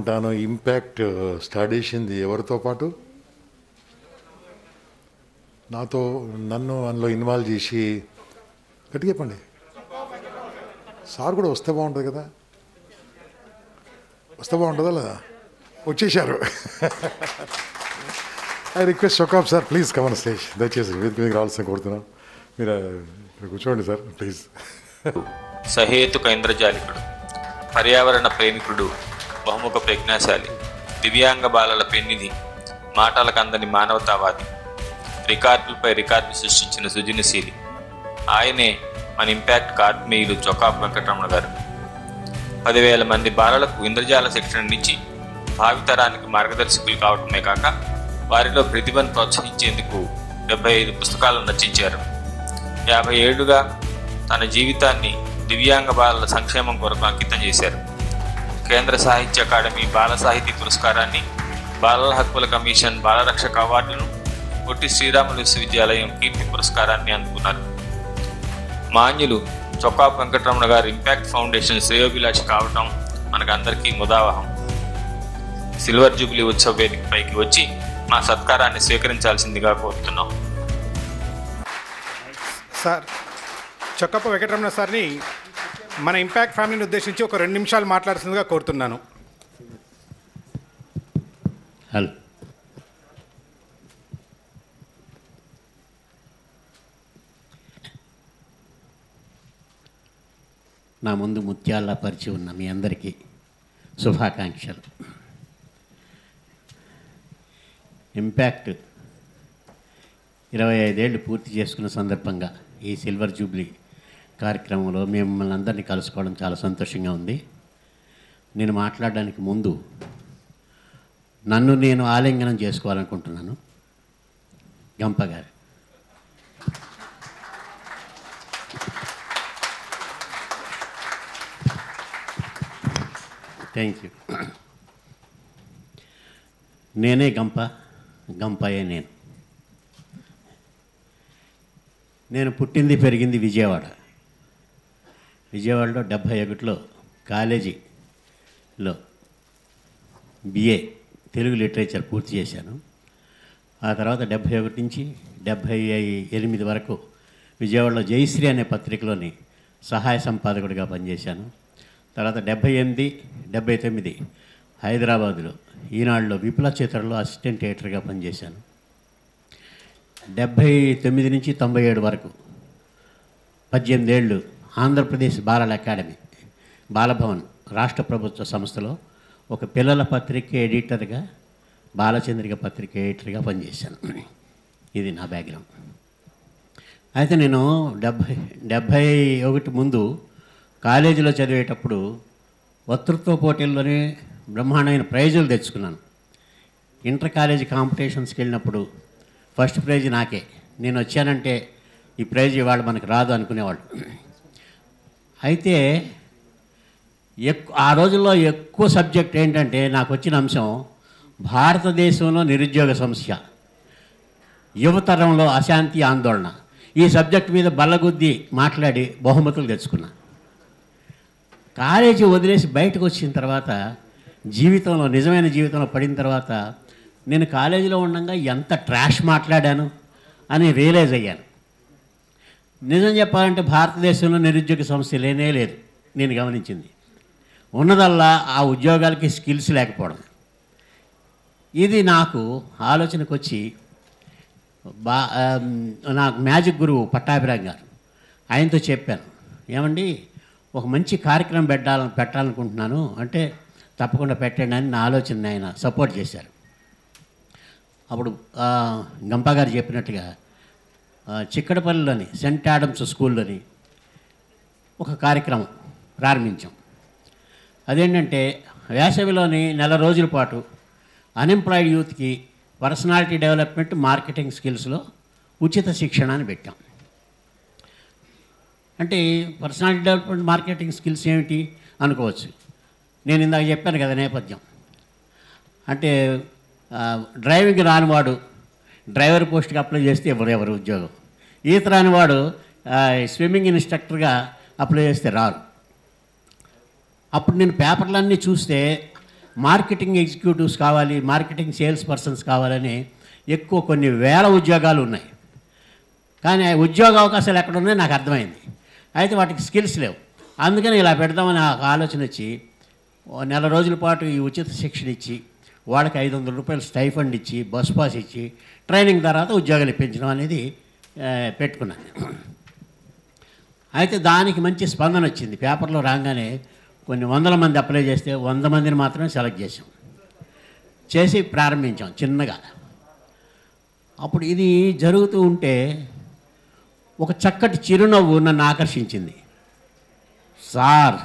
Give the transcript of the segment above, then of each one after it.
తాను impact start చేసింది ఎవరితో పాటు నాతో, నన్ను అందులో ఇన్వాల్వ్ చేసి గట్టిగా చెప్పండి. సార్ కూడా వస్తే బాగుంటుంది కదా, వస్తే బాగుంటుందా లేదా? వచ్చేసారు. ఐ రిక్వెస్ట్ షోకాప్ సార్, ప్లీజ్ కమన్ స్టేజ్. దయచేసి మీకు రావాల్సిన కోరుతున్నాను. మీరు కూర్చోండి సార్ ప్లీజ్. సహేతుక ఇంద్రజాలికుడు, పర్యావరణ ప్రేమికుడు, బహుముఖ ప్రజ్ఞాశాలి, దివ్యాంగ బాలల పెన్నిధి, మాటలకు అందని మానవతావాది, రికార్డులపై రికార్డు సృష్టించిన సృజనశీలి ఆయనే మన ఇంపాక్ట్ ఆత్మీయులు చొక్కాపు వెంకటరమణ గారు. 10,000 మంది బాలలకు ఇంద్రజాల శిక్షణ నుంచి భావితరానికి మార్గదర్శకులు కావటమే కాక వారిలో ప్రతిభను ప్రోత్సహించేందుకు 75 పుస్తకాలను రచించారు. 50 ఏళ్లుగా తన జీవితాన్ని దివ్యాంగ బాలల సంక్షేమం కొరకు అంకితం చేశారు. కేంద్ర సాహిత్య అకాడమీ బాల సాహితీ పురస్కారాన్ని, బాలల హక్కుల కమిషన్ బాలరక్షక అవార్డును, పొట్టి శ్రీరాములు విశ్వవిద్యాలయం కీర్తి పురస్కారాన్ని అందుకున్నారు. మాన్యులు చొక్కాపు వెంకటరమణ గారు ఇంపాక్ట్ ఫౌండేషన్ శ్రేయోభిలాషి కావటం మనకందరికీ ముదావహం. సిల్వర్ జూబ్లీ ఉత్సవ వేదికపైకి వచ్చి మా సత్కారాన్ని స్వీకరించాల్సిందిగా కోరుతున్నాం. సార్, చొక్కాపు వెంకటరమణ సార్ని మన ఇంపాక్ట్ ఫ్యామిలీని ఉద్దేశించి ఒక 2 నిమిషాలు మాట్లాడుతుందిగా కోరుతున్నాను. హలో. నా ముందు ముత్యాల్లా పరిచి ఉన్న మీ అందరికీ శుభాకాంక్షలు. ఇంపాక్ట్ 25 ఏళ్ళు పూర్తి చేసుకున్న సందర్భంగా ఈ సిల్వర్ జూబ్లీ కార్యక్రమంలో మిమ్మల్ని అందరినీ కలుసుకోవడం చాలా సంతోషంగా ఉంది. నేను మాట్లాడడానికి ముందు నన్ను నేను ఆలింగనం చేసుకోవాలనుకుంటున్నాను. గంప గారు, థ్యాంక్ యూ. నేనే గంప, గంపయే నేను. నేను పుట్టింది పెరిగింది విజయవాడలో 71లో కాలేజీలో బిఏ తెలుగు లిటరేచర్ పూర్తి చేశాను. ఆ తర్వాత 71 నుంచి 78 వరకు విజయవాడలో జయశ్రీ అనే పత్రికలోని సహాయ సంపాదకుడిగా పనిచేశాను. తర్వాత 78, 79 హైదరాబాదులో ఈనాడులో విపుల చిత్రంలో అసిస్టెంట్ ఎడిటర్గా పనిచేశాను. 79 నుంచి 97 వరకు 18 ఏళ్ళు ఆంధ్రప్రదేశ్ బాలల అకాడమీ బాలభవన్ రాష్ట్ర ప్రభుత్వ సంస్థలో ఒక పిల్లల పత్రిక ఎడిటర్గా, బాలచంద్రిక పత్రిక ఎడిటర్గా పనిచేశాను. ఇది నా బ్యాక్గ్రౌండ్. అయితే నేను 71 ముందు కాలేజీలో చదివేటప్పుడు వక్తృత్వ పోటీల్లోనే బ్రహ్మాండమైన ప్రైజులు తెచ్చుకున్నాను. ఇంటర్ కాలేజీ కాంపిటీషన్స్కి వెళ్ళినప్పుడు ఫస్ట్ ప్రైజ్ నాకే. నేను వచ్చానంటే ఈ ప్రైజ్ ఇవాళ మనకు రాదు అనుకునేవాళ్ళు. అయితే ఆ రోజుల్లో ఎక్కువ సబ్జెక్ట్ ఏంటంటే నాకు వచ్చిన అంశం భారతదేశంలో నిరుద్యోగ సమస్య, యువతరంలో అశాంతి ఆందోళన. ఈ సబ్జెక్ట్ మీద బల్లగుద్ది మాట్లాడి బహుమతులు తెచ్చుకున్నా. కాలేజీ వదిలేసి బయటకు వచ్చిన తర్వాత జీవితంలో, నిజమైన జీవితంలో పడిన తర్వాత నేను కాలేజీలో ఉండగా ఎంత ట్రాష్ మాట్లాడాను అని రియలైజ్ అయ్యాను. నిజం చెప్పాలంటే భారతదేశంలో నిరుద్యోగ సమస్య లేనే లేదు. నేను గమనించింది ఉన్నదల్లా ఆ ఉద్యోగాలకి స్కిల్స్ లేకపోవడం. ఇది నాకు ఆలోచనకు వచ్చి నాకు మ్యాజిక్ గురువు పట్టాభిరామ్ గారు, ఆయనతో చెప్పాను, ఏమండి ఒక మంచి కార్యక్రమం పెట్టాలనుకుంటున్నాను అంటే తప్పకుండా పెట్టండి అని నా ఆలోచన ఆయన సపోర్ట్ చేశారు. అప్పుడు గంప గారు చెప్పినట్టుగా చిక్కడపల్లిలోని సెంట్ ఆడమ్స్ స్కూల్లోని ఒక కార్యక్రమం ప్రారంభించాం. అదేంటంటే వేసవిలోని 1 రోజుల పాటు అన్ఎంప్లాయిడ్ యూత్కి పర్సనాలిటీ డెవలప్మెంట్, మార్కెటింగ్ స్కిల్స్లో ఉచిత శిక్షణ అని పెట్టాం. అంటే పర్సనాలిటీ డెవలప్మెంట్, మార్కెటింగ్ స్కిల్స్ ఏమిటి అనుకోవచ్చు. నేను ఇందాక చెప్పాను కదా నేపథ్యం. అంటే డ్రైవింగ్ రానివాడు డ్రైవర్ పోస్ట్కి అప్లై చేస్తే ఎవరు ఉద్యోగం, ఈత రానివాడు స్విమ్మింగ్ ఇన్స్ట్రక్టర్గా అప్లై చేస్తే రారు. అప్పుడు నేను పేపర్లన్నీ చూస్తే మార్కెటింగ్ ఎగ్జిక్యూటివ్స్ కావాలి, మార్కెటింగ్ సేల్స్ పర్సన్స్ కావాలని ఎక్కువ కొన్ని వేల ఉద్యోగాలు ఉన్నాయి. కానీ ఆ ఉద్యోగ అవకాశాలు ఎక్కడ ఉన్నాయో నాకు అర్థమైంది. అయితే వాటికి స్కిల్స్ లేవు. అందుకని ఇలా పెడదామని నాకు ఆలోచన వచ్చి నెల రోజుల పాటు ఈ ఉచిత శిక్షణ ఇచ్చి వాళ్ళకి 500 రూపాయలు స్టైఫండ్ ఇచ్చి బస్ పాస్ ఇచ్చి ట్రైనింగ్ తర్వాత ఉద్యోగాలు ఇప్పించడం అనేది పెట్టుకున్నాను. అయితే దానికి మంచి స్పందన వచ్చింది. పేపర్లో రాగానే కొన్ని వందల మంది అప్లై చేస్తే 100 మందిని మాత్రమే సెలెక్ట్ చేసి ప్రారంభించాం చిన్నగా. అప్పుడు ఇది జరుగుతూ ఉంటే ఒక చక్కటి చిరునవ్వు నన్ను ఆకర్షించింది. సార్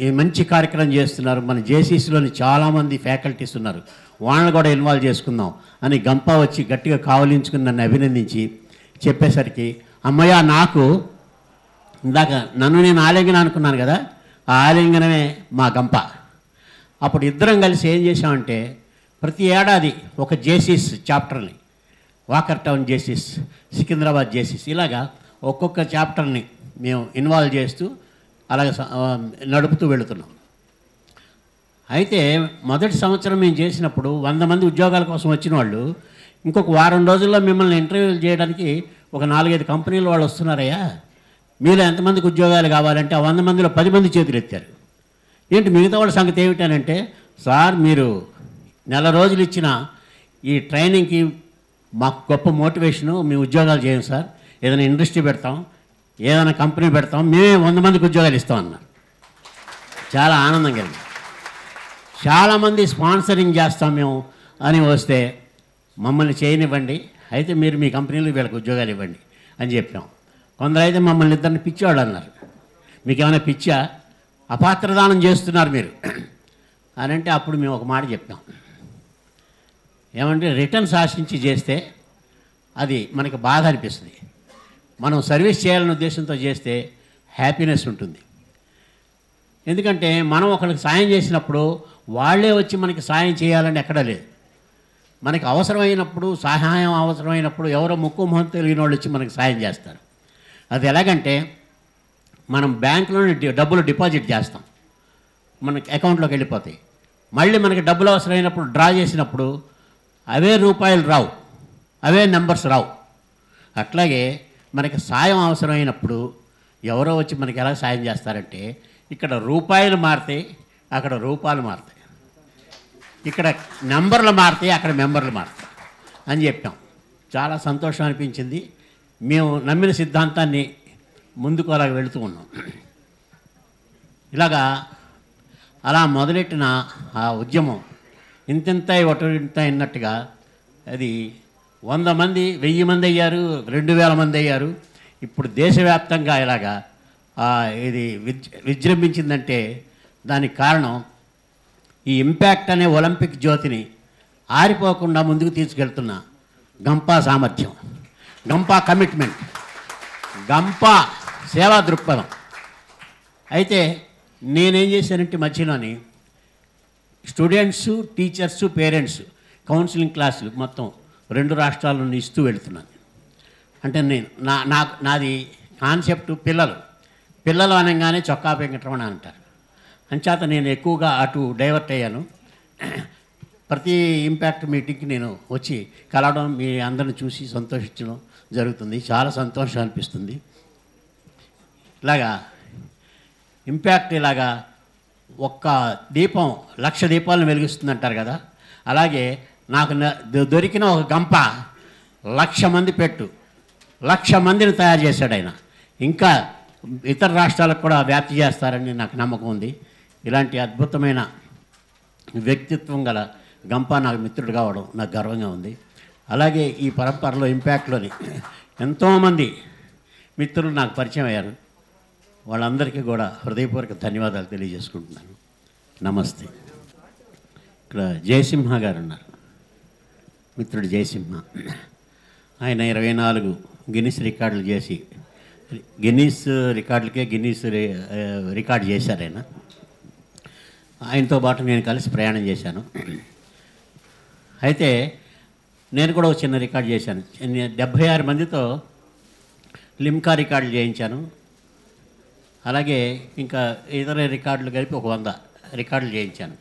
ఈ మంచి కార్యక్రమం చేస్తున్నారు, మన జేసీసీలోని చాలామంది ఫ్యాకల్టీస్ ఉన్నారు, వాళ్ళని కూడా ఇన్వాల్వ్ చేసుకుందాం అని గంప వచ్చి గట్టిగా కావలించుకుని నన్ను అభినందించి చెప్పేసరికి అమ్మయ్య, నాకు ఇందాక నన్ను నేను ఆలింగనం అనుకున్నాను కదా, ఆ ఆలింగనమే మా గంప. అప్పుడు ఇద్దరం కలిసి ఏం చేసామంటే ప్రతి ఏడాది ఒక జేసీస్ చాప్టర్ని, వాకర్ టౌన్ జేసీస్, సికింద్రాబాద్ జేసీస్, ఇలాగా ఒక్కొక్క చాప్టర్ని మేము ఇన్వాల్వ్ చేస్తూ అలాగ నడుపుతూ వెళుతున్నాం. అయితే మొదటి సంవత్సరం మేము చేసినప్పుడు 100 మంది ఉద్యోగాల కోసం వచ్చిన వాళ్ళు ఇంకొక వారం రోజుల్లో మిమ్మల్ని ఇంటర్వ్యూలు చేయడానికి ఒక 4-5 కంపెనీల వాళ్ళు వస్తున్నారయ్యా, మీలో ఎంతమందికి ఉద్యోగాలు కావాలంటే ఆ 100 మందిలో 10 మంది చేతులు ఎత్తారు. ఏంటి మిగతా వాళ్ళ సంగతి ఏమిటనంటే, సార్ మీరు నెల రోజులు ఇచ్చిన ఈ ట్రైనింగ్కి మాకు గొప్ప మోటివేషను, మేము ఉద్యోగాలు చేయం సార్, ఏదైనా ఇండస్ట్రీ పెడతాం, ఏదైనా కంపెనీ పెడతాం, మేమే 100 మందికి ఉద్యోగాలు ఇస్తాం అన్నారు. చాలా ఆనందం కలిగింది. చాలామంది స్పాన్సరింగ్ చేస్తాం మేము అని వస్తే మమ్మల్ని చేయనివ్వండి, అయితే మీరు మీ కంపెనీలో వీళ్ళకి ఉద్యోగాలు ఇవ్వండి అని చెప్పాం. కొందరైతే మమ్మల్ని ఇద్దరిని పిచ్చివాళ్ళు అన్నారు, మీకు ఏమైనా పిచ్చా, అపాత్రదానం చేస్తున్నారు మీరు అని అంటే అప్పుడు మేము ఒక మాట చెప్పాం, ఏమంటే రిటర్న్స్ ఆశించి చేస్తే అది మనకి బాధ అనిపిస్తుంది, మనం సర్వీస్ చేయాలనే ఉద్దేశంతో చేస్తే హ్యాపీనెస్ ఉంటుంది. ఎందుకంటే మనం ఒకరికి సాయం చేసినప్పుడు వాళ్ళే వచ్చి మనకి సాయం చేయాలని ఎక్కడా లేదు. మనకి అవసరమైనప్పుడు, సహాయం అవసరమైనప్పుడు ఎవరో ముక్కు మొహం తెలియని వాళ్ళు వచ్చి మనకి సాయం చేస్తారు. అది ఎలాగంటే మనం బ్యాంకులోని డబ్బులు డిపాజిట్ చేస్తాం, మనకి అకౌంట్లోకి వెళ్ళిపోతాయి. మళ్ళీ మనకి డబ్బులు అవసరమైనప్పుడు డ్రా చేసినప్పుడు అవే రూపాయలు రావు, అవే నెంబర్స్ రావు. అట్లాగే మనకి సాయం అవసరమైనప్పుడు ఎవరో వచ్చి మనకి ఎలా సాయం చేస్తారంటే, ఇక్కడ రూపాయలు మారితే అక్కడ రూపాయలు మారుతాయి, ఇక్కడ నెంబర్లు మారితే అక్కడ మెంబర్లు మారుతాయి అని చెప్పాం. చాలా సంతోషం అనిపించింది. మేము నమ్మిన సిద్ధాంతాన్ని ముందుకు అలాగ వెళుతూ ఉన్నాం. ఇలాగా అలా మొదలెట్టిన ఆ ఉద్యమం ఇంతింత ఒటింత అన్నట్టుగా అది 100 మంది 1000 మంది అయ్యారు, 2000 మంది అయ్యారు. ఇప్పుడు దేశవ్యాప్తంగా ఇలాగా ఇది విజృంభించిందంటే దానికి కారణం ఈ ఇంపాక్ట్ అనే ఒలింపిక్ జ్యోతిని ఆరిపోకుండా ముందుకు తీసుకెళ్తున్న గంపా సామర్థ్యం, గంపా కమిట్మెంట్, గంపా సేవా దృక్పథం. అయితే నేనేం చేశానంటే మధ్యలోని స్టూడెంట్స్, టీచర్స్, పేరెంట్స్ కౌన్సిలింగ్ క్లాసులు మొత్తం 2 రాష్ట్రాల నుండి ఇస్తూ వెళుతున్నాను. అంటే నేను నాది కాన్సెప్ట్ పిల్లలు అనగానే చొక్కా వెంకటరమణ అంటారు. అంచేత నేను ఎక్కువగా అటు డైవర్ట్ అయ్యాను. ప్రతి ఇంపాక్ట్ మీటింగ్కి నేను వచ్చి కలవడం, మీ అందరిని చూసి సంతోషించడం జరుగుతుంది. చాలా సంతోషం అనిపిస్తుంది. ఇలాగా ఇంపాక్ట్ ఇలాగా ఒక్క దీపం 1,00,000 దీపాలను వెలిగిస్తుంది అంటారు కదా, అలాగే నాకు దొరికిన ఒక గంప 1,00,000 మంది పెట్టు, 1,00,000 మందిని తయారు చేశాడు ఆయన. ఇంకా ఇతర రాష్ట్రాలకు కూడా వ్యాప్తి చేస్తారని నాకు నమ్మకం ఉంది. ఇలాంటి అద్భుతమైన వ్యక్తిత్వం గల గంప నాకు మిత్రుడు కావడం నాకు గర్వంగా ఉంది. అలాగే ఈ పరంపరలో ఇంపాక్ట్లోని ఎంతోమంది మిత్రులు నాకు పరిచయం అయ్యారు. వాళ్ళందరికీ కూడా హృదయపూర్వక ధన్యవాదాలు తెలియజేసుకుంటున్నాను. నమస్తే. ఇక్కడ జయసింహ గారు ఉన్నారు, మిత్రుడు జయసింహ. ఆయన 24 గిన్నిస్ రికార్డులు చేసి గిన్నీస్ రికార్డు చేశారు ఆయన. ఆయనతో పాటు నేను కలిసి ప్రయాణం చేశాను. అయితే నేను కూడా ఒక చిన్న రికార్డు చేశాను. 76 మందితో లిమ్కా రికార్డులు చేయించాను. అలాగే ఇంకా ఇతర రికార్డులు కలిపి ఒక 100 రికార్డులు చేయించాను.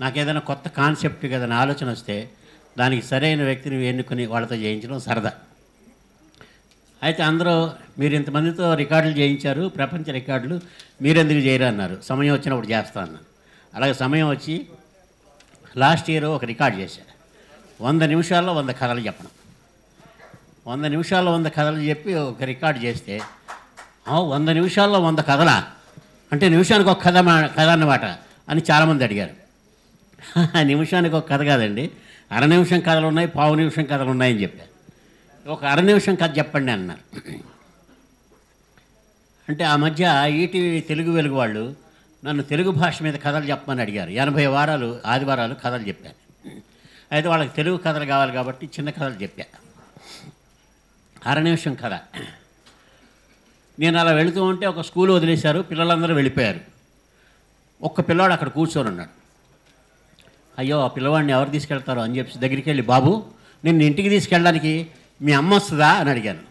నాకు ఏదైనా కొత్త కాన్సెప్ట్ ఏదైనా ఆలోచన వస్తే దానికి సరైన వ్యక్తిని ఎన్నుకొని వాళ్ళతో చేయించడం సరదా. అయితే అందరూ మీరు ఇంతమందితో రికార్డులు చేయించారు, ప్రపంచ రికార్డులు, మీరెందుకు చేయరు అన్నారు. సమయం వచ్చినప్పుడు చేస్తా అన్నాను. అలాగే సమయం వచ్చి లాస్ట్ ఇయర్ ఒక రికార్డు చేశాను. 100 నిమిషాల్లో 100 కథలు చెప్పడం. 100 నిమిషాల్లో 100 కథలు చెప్పి ఒక రికార్డు చేస్తే 100 నిమిషాల్లో 100 కథలా అంటే నిమిషానికి ఒక కథ అన్నమాట అని చాలామంది అడిగారు. నిమిషానికి ఒక కథ కాదండి, అర నిమిషం కథలు ఉన్నాయి, పావు నిమిషం కథలు ఉన్నాయని చెప్పారు. ఒక అర నిమిషం కథ చెప్పండి అన్నారు. అంటే ఆ మధ్య ఈటీవీ తెలుగు వెలుగు వాళ్ళు నన్ను తెలుగు భాష మీద కథలు చెప్పమని అడిగారు. 80 ఆదివారాలు కథలు చెప్పాను. అయితే వాళ్ళకి తెలుగు కథలు కావాలి కాబట్టి చిన్న కథలు చెప్పా. అర నిమిషం కథ. నేను అలా వెళుతూ ఉంటే ఒక స్కూల్ వదిలేశారు, పిల్లలందరూ వెళ్ళిపోయారు. ఒక్క పిల్లవాడు అక్కడ కూర్చొని ఉన్నాడు. అయ్యో ఆ పిల్లవాడిని ఎవరు తీసుకెళ్తారో అని చెప్పి దగ్గరికి వెళ్ళి, బాబు నిన్ను ఇంటికి తీసుకెళ్ళడానికి మీ అమ్మ వస్తుందా అని అడిగాను.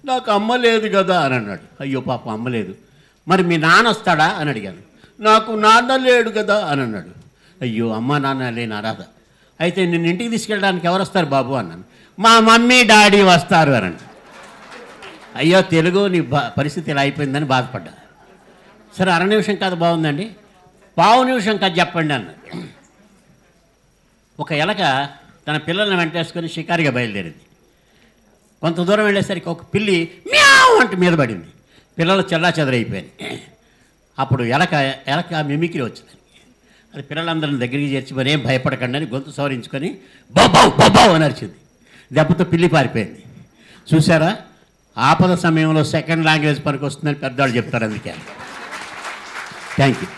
నాకు అమ్మ లేదు కదా అని అన్నాడు. అయ్యో పాపం అమ్మ లేదు. మరి మీ నాన్న వస్తాడా అని అడిగాను. నాకు నాన్న లేడు కదా అని అన్నాడు. అయ్యో అమ్మ నాన్న లేని అరాధ. అయితే నిన్ను ఇంటికి తీసుకెళ్ళడానికి ఎవరు వస్తారు బాబు అన్నాను. మా మమ్మీ డాడీ వస్తారు అని అన్నాడు. అయ్యో తెలుగు నీ పరిస్థితి ఇలా అయిపోయిందని బాధపడ్డా. సరే అర నిమిషం కథ బాగుందండి, పావు నిమిషం కథ చెప్పండి అన్నాడు. ఒక ఎలక తన పిల్లల్ని వెంటేసుకొని షికారిగా బయలుదేరింది. కొంత దూరం వెళ్ళేసరికి ఒక పిల్లి మ్యావ్ అంటూ మీద పడింది. పిల్లలు చెల్లాచెదరైపోయాయి. అప్పుడు ఎలక మిమిక్రీ వచ్చింది. అది పిల్లలందరిని దగ్గరికి చేర్చి మరి ఏం భయపడకండి అని గొంతు సవరించుకొని బాబావ్ బాబావ్ అని అరిచింది. దెబ్బతో పిల్లి పారిపోయింది. చూసారా, ఆపద సమయంలో సెకండ్ లాంగ్వేజ్ పనికి వస్తుందని పెద్దవాళ్ళు చెప్తారు. అందుకే థ్యాంక్ యూ.